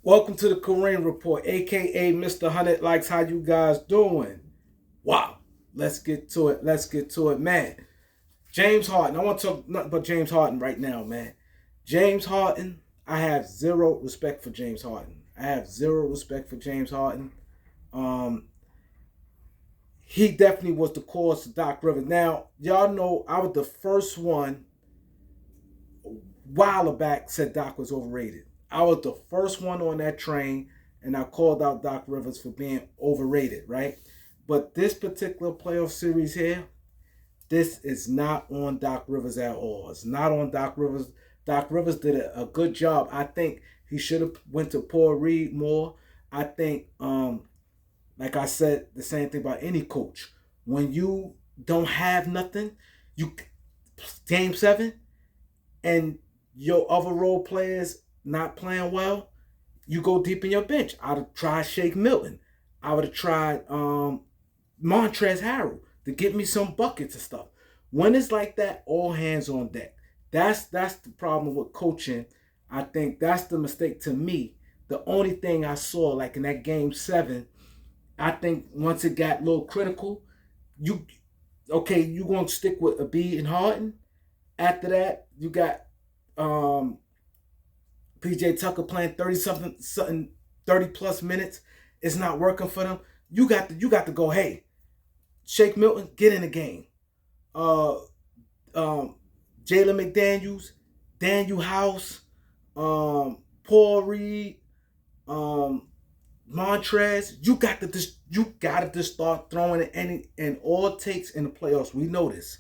Welcome to the Kareem Report, aka Mr. 100 Likes. How you guys doing? Wow. Let's get to it. Man. James Harden. I want to talk nothing but James Harden right now, man. James Harden, I have zero respect for James Harden. Um, he definitely was the cause of Doc Rivers. Now, y'all know I was the first one while back said Doc was overrated. I was the first one on that train, and I called out Doc Rivers for being overrated, right? But this particular playoff series here, this is not on Doc Rivers at all. It's not on Doc Rivers. Doc Rivers did a good job. I think he should have went to Paul Reed more. I think, like I said, the same thing about any coach. When you don't have nothing, you game 7, and your other role players not playing well, you go deep in your bench. I'd have tried Shake Milton. I would have tried Montrezl Harrell to get me some buckets and stuff. When it's like that, all hands on deck. That's the problem with coaching. I think that's the mistake to me. The only thing I saw, like in that game 7, I think once it got a little critical, you you gonna stick with Embiid and Harden. After that, you got um, PJ Tucker playing 30 plus minutes. It's not working for them. You got to go. Hey, Shake Milton, get in the game. Uh, Jalen McDaniels, Daniel House, Paul Reed, um, Montrez. You got to just start throwing it any and all it takes in the playoffs. We know this.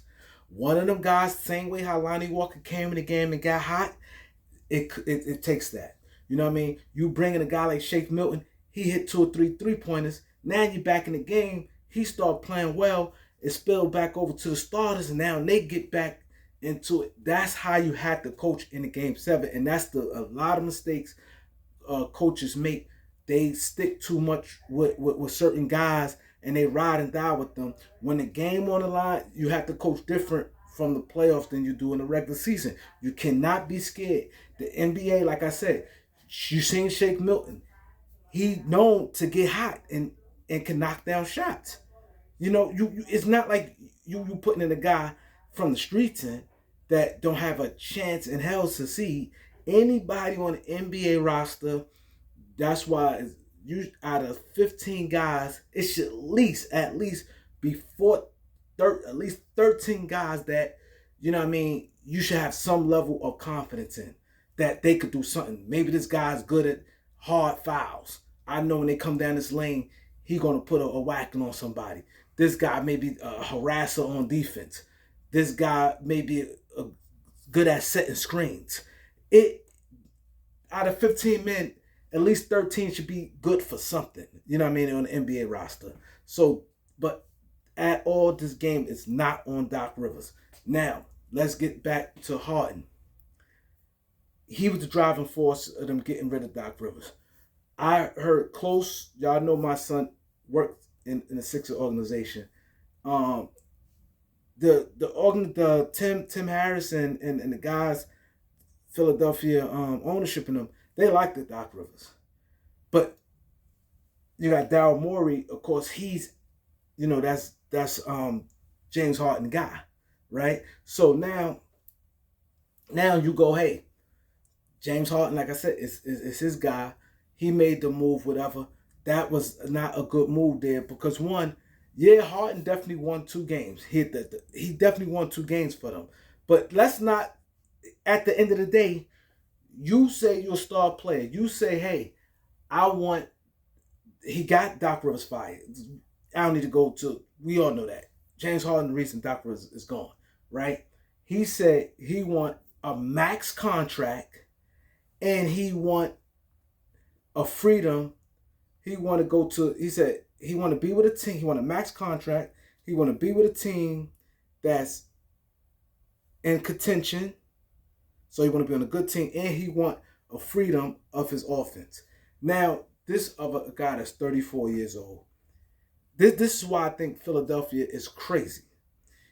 One of them guys, same way how Lonnie Walker came in the game and got hot, it takes that. You know what I mean? You bring in a guy like Shake Milton, he hit 2 or 3 3-pointers. Now you're back in the game. He started playing well. It spilled back over to the starters, and now they get back into it. That's how you have to coach in the game 7, and that's a lot of mistakes coaches make. They stick too much with certain guys, and they ride and die with them. When the game on the line, you have to coach different from the playoffs than you do in the regular season. You cannot be scared. The NBA, like I said, you seen Shake Milton. He known to get hot and can knock down shots. It's not like you putting in a guy from the streets in that don't have a chance in hell to succeed. Anybody on the NBA roster, that's why you out of 15 guys, it should at least be at least 13 guys that, you know what I mean, you should have some level of confidence in that they could do something. Maybe this guy's good at hard fouls. I know when they come down this lane, he gonna put a whacking on somebody. This guy may be a harasser on defense. This guy may be good at setting screens. It Out of 15 men, at least 13 should be good for something. You know what I mean, on the NBA roster. So, but at all, this game is not on Doc Rivers. Now, let's get back to Harden. He was the driving force of them getting rid of Doc Rivers. I heard close. Y'all know my son worked in the Sixer organization. Um, the Tim Harris and the guys, Philadelphia ownership in them, they liked the Doc Rivers. But you got Daryl Morey, of course, he's that's James Harden guy, right? So now you go, hey, James Harden, like I said, is his guy. He made the move, whatever. That was not a good move there because one, yeah, Harden definitely won 2 games. He definitely won 2 games for them. But let's not, at the end of the day, you say you're a star player. You say, hey, I want, he got Doc Rivers fired. I don't need to go to, we all know that. James Harden, the reason Doc Rivers is gone, right? He said he want a max contract and he want a freedom. He want to go to, he said he want to be with a team. He want a max contract. He want to be with a team that's in contention. So he want to be on a good team and he want a freedom of his offense. Now, this other guy that's 34 years old, this is why I think Philadelphia is crazy.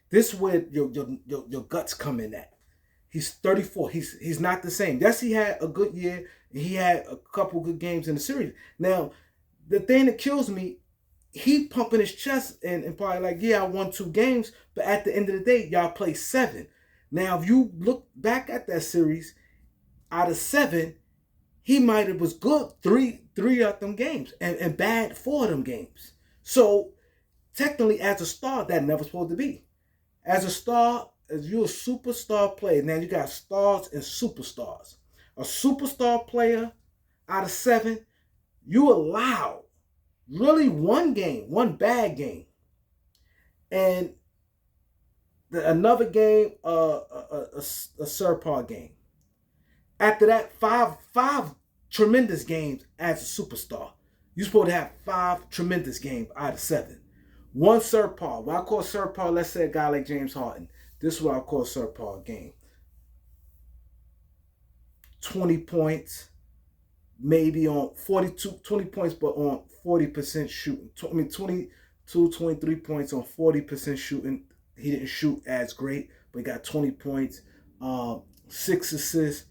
This is where your guts come in at. He's 34. He's not the same. Yes, he had a good year. He had a couple good games in the series. Now, the thing that kills me, he pumping his chest and probably like, yeah, I won 2 games, but at the end of the day, y'all play 7. Now, if you look back at that series, out of 7, he might have was good three of them games and bad 4 of them games. So technically, as a star, that never supposed to be. As a star, as you're a superstar player, now you got stars and superstars. A superstar player out of 7, you allow really 1 game, 1 bad game, and another game, a subpar game. After that, five tremendous games as a superstar. You're supposed to have 5 tremendous games out of 7. 1 subpar. What I call subpar, let's say a guy like James Harden. This is what I call subpar game. 20 points, maybe on 20 points, but on 40% shooting. 22, 23 points on 40% shooting. He didn't shoot as great, but he got 20 points, 6 assists,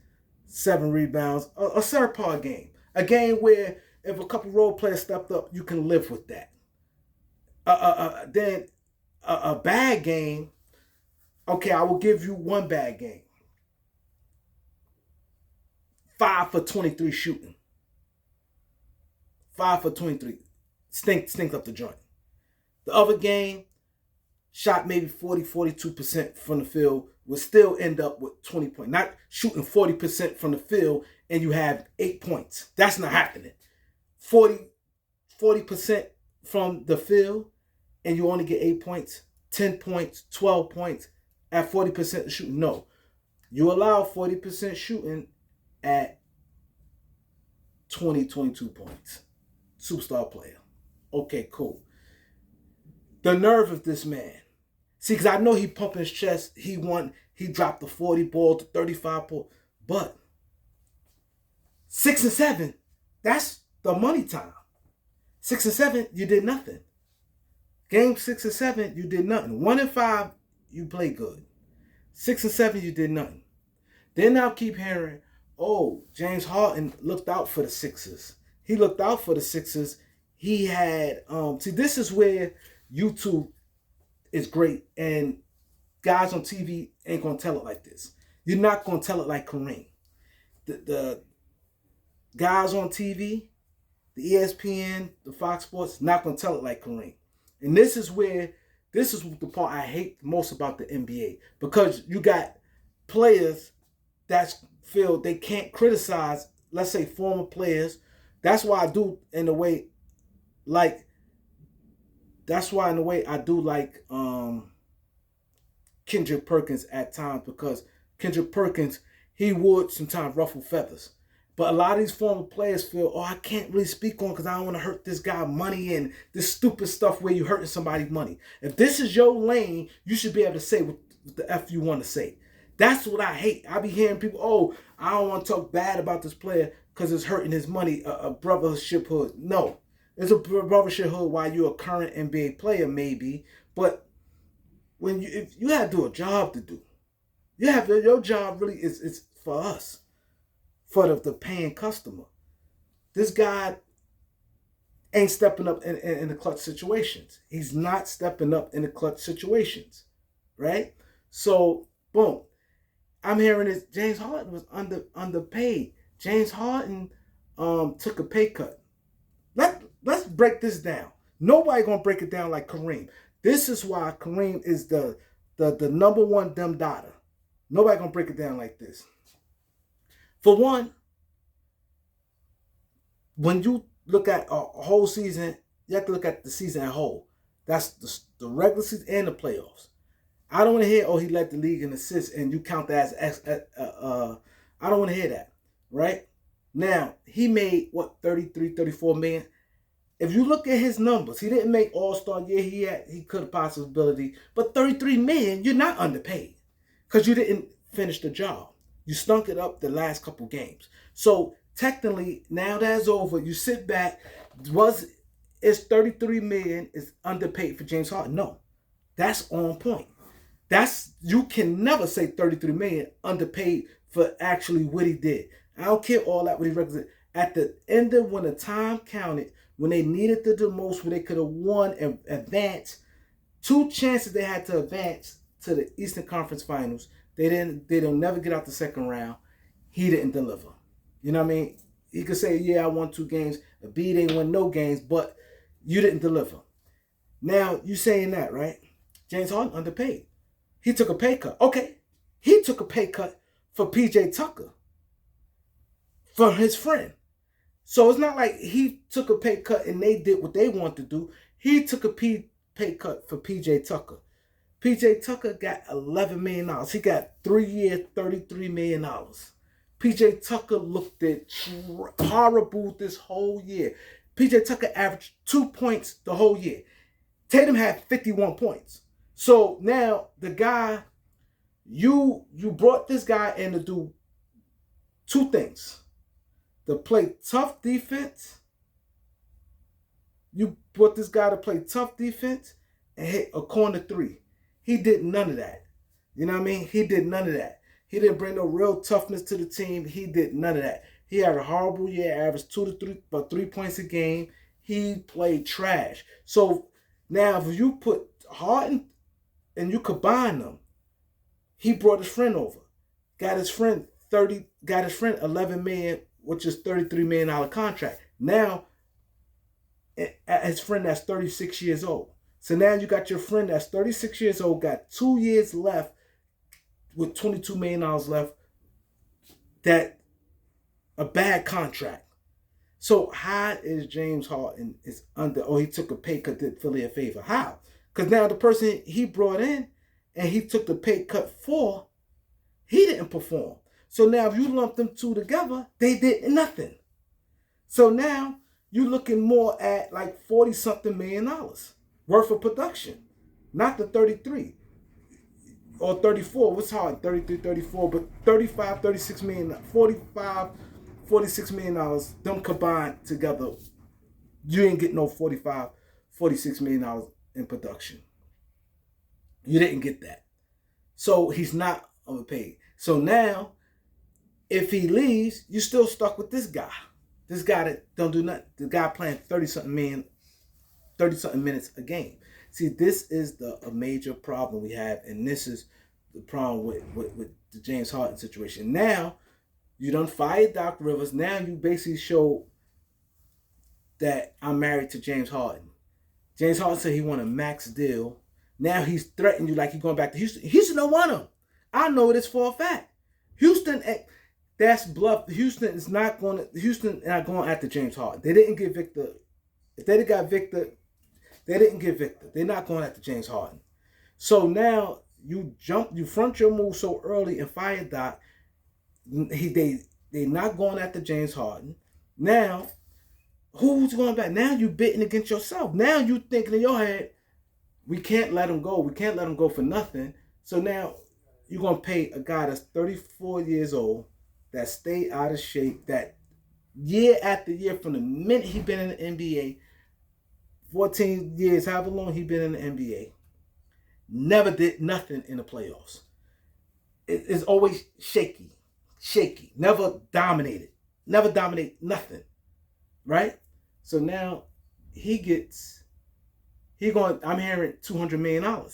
7 rebounds. A subpar game. A game where if a couple role players stepped up, you can live with that. Then a bad game, okay, I will give you 1 bad game. 5 for 23 shooting. 5 for 23. Stink up the joint. The other game, shot maybe 42% from the field, would still end up with 20 points. Not shooting 40% from the field and you have 8 points. That's not happening. 40% from the field and you only get 8 points, 10 points, 12 points at 40% shooting. No. You allow 40% shooting at 22 points. Superstar player. Okay, cool. The nerve of this man. See, because I know he pumping his chest. He dropped the 40 ball to 35 ball. But 6 and 7, that's the money time. 6 and 7, you did nothing. Game 6 and 7, you did nothing. 1 and 5, you played good. 6 and 7, you did nothing. Then I'll keep hearing, oh, James Harden looked out for the Sixers. He looked out for the Sixers. He had, see, this is where YouTube is great, and guys on TV ain't going to tell it like this. You're not going to tell it like Kareem. The guys on TV, the ESPN, the Fox Sports, not going to tell it like Kareem. And this is the part I hate most about the NBA, because you got players that feel they can't criticize, let's say, former players. That's why I do, in a way, like, Kendrick Perkins at times, because Kendrick Perkins, he would sometimes ruffle feathers. But a lot of these former players feel, oh, I can't really speak on because I don't want to hurt this guy money and this stupid stuff where you're hurting somebody's money. If this is your lane, you should be able to say what the F you want to say. That's what I hate. I be hearing people, oh, I don't want to talk bad about this player because it's hurting his money, a brothership hood. No, it's a brothership hood while you're a current NBA player, maybe. But if you have to do a job to do, your job really is for us, for the paying customer. This guy ain't stepping up in the clutch situations. He's not stepping up in the clutch situations, right? So, boom. I'm hearing this. James Harden was underpaid. James Harden took a pay cut. Let's break this down. Nobody gonna break it down like Kareem. This is why Kareem is the number one dumb data. Nobody gonna break it down like this. For one, when you look at a whole season, you have to look at the season as a whole. That's the regular season and the playoffs. I don't want to hear, oh, he led the league in assists and you count that as I don't want to hear that, right? Now, he made, 33, 34 million? If you look at his numbers, he didn't make All-Star. Yeah, he could have possibility, but 33 million, you're not underpaid because you didn't finish the job. You stunk it up the last couple games. So technically, now that's over. You sit back. Is 33 million is underpaid for James Harden? No, that's on point. You can never say 33 million underpaid for actually what he did. I don't care all that what he represents. At the end of when the time counted, when they needed the most, where they could have won and advanced, two chances they had to advance to the Eastern Conference Finals. They didn't. They don't never get out the second round. He didn't deliver. You know what I mean? He could say, "Yeah, I won 2 games." A B didn't win no games, but you didn't deliver. Now you saying that, right? James Harden underpaid. He took a pay cut. Okay, he took a pay cut for PJ Tucker, for his friend. So it's not like he took a pay cut and they did what they wanted to do. He took a pay cut for PJ Tucker. PJ Tucker got $11 million. He got 3 years, $33 million. PJ Tucker looked at horrible this whole year. PJ Tucker averaged 2 points the whole year. Tatum had 51 points. So now the guy, you brought this guy in to do 2 things. To play tough defense. You brought this guy to play tough defense and hit a corner 3. He did none of that. You know what I mean? He did none of that. He didn't bring no real toughness to the team. He did none of that. He had a horrible year, averaged 2 to 3, about 3 points a game. He played trash. So now if you put Harden and you combine them, he brought his friend over. Got his friend $11 million, which is $33 million contract. Now his friend that's 36 years old. So now you got your friend that's 36 years old, got 2 years left with $22 million left. That a bad contract. So how is James Harden is under, he took a pay cut, did Philly a favor? How? Because now the person he brought in and he took the pay cut for, he didn't perform. So now if you lump them two together, they did nothing. So now you're looking more at like $40-something million worth of production. Not the 33 or 34. What's hard? 33, 34, but 35, 36 million, 45, $46 million, them combined together, you ain't get no $45, $46 million in production. You didn't get that. So he's not overpaid. So now, if he leaves, you're still stuck with this guy. This guy that don't do nothing. The guy playing 30-something minutes a game. See, this is a major problem we have, and this is the problem with the James Harden situation. Now, you done fired Doc Rivers. Now you basically show that I'm married to James Harden. James Harden said he want a max deal. Now he's threatening you like he's going back to Houston. Houston don't want him. I know this for a fact. Houston, that's bluff. Houston not going after James Harden. They didn't get Victor. If they got Victor, they didn't get Victor. They're not going after James Harden. So now you front your move so early and fire Doc. They not going after James Harden. Now, who's going back? Now you betting against yourself. Now you thinking in your head, we can't let him go. We can't let him go for nothing. So now you're going to pay a guy that's 34 years old, that stayed out of shape, that year after year from the minute he been in the NBA, 14 years, however long he been in the NBA, never did nothing in the playoffs. It's always shaky, never dominated nothing, right? So now I'm hearing $200 million.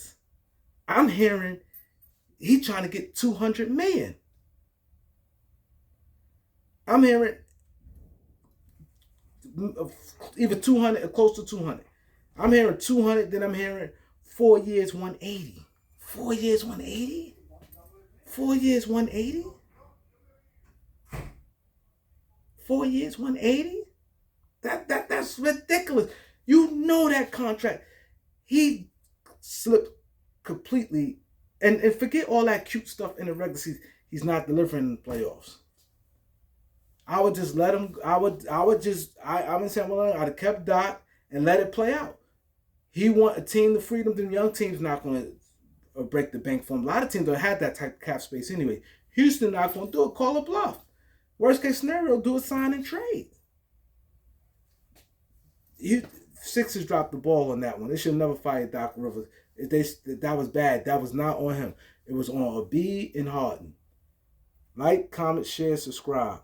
I'm hearing he trying to get $200 million. I'm hearing either 200 or close to 200. I'm hearing 200, then I'm hearing 4 years, 180. 4 years, 180? 4 years, 180? 4 years, 180? That's ridiculous. You know that contract. He slipped completely. And forget all that cute stuff in the regular season. He's not delivering in the playoffs. I would just let him. I would say I'd have kept Doc and let it play out. He want a team to freedom. The young team's not going to break the bank for him. A lot of teams don't have that type of cap space anyway. Houston not going to do it. Call a bluff. Worst case scenario, do a sign and trade. Sixers dropped the ball on that one. They should never fire Doc Rivers. That was bad. That was not on him. It was on Embiid and Harden. Like, comment, share, subscribe.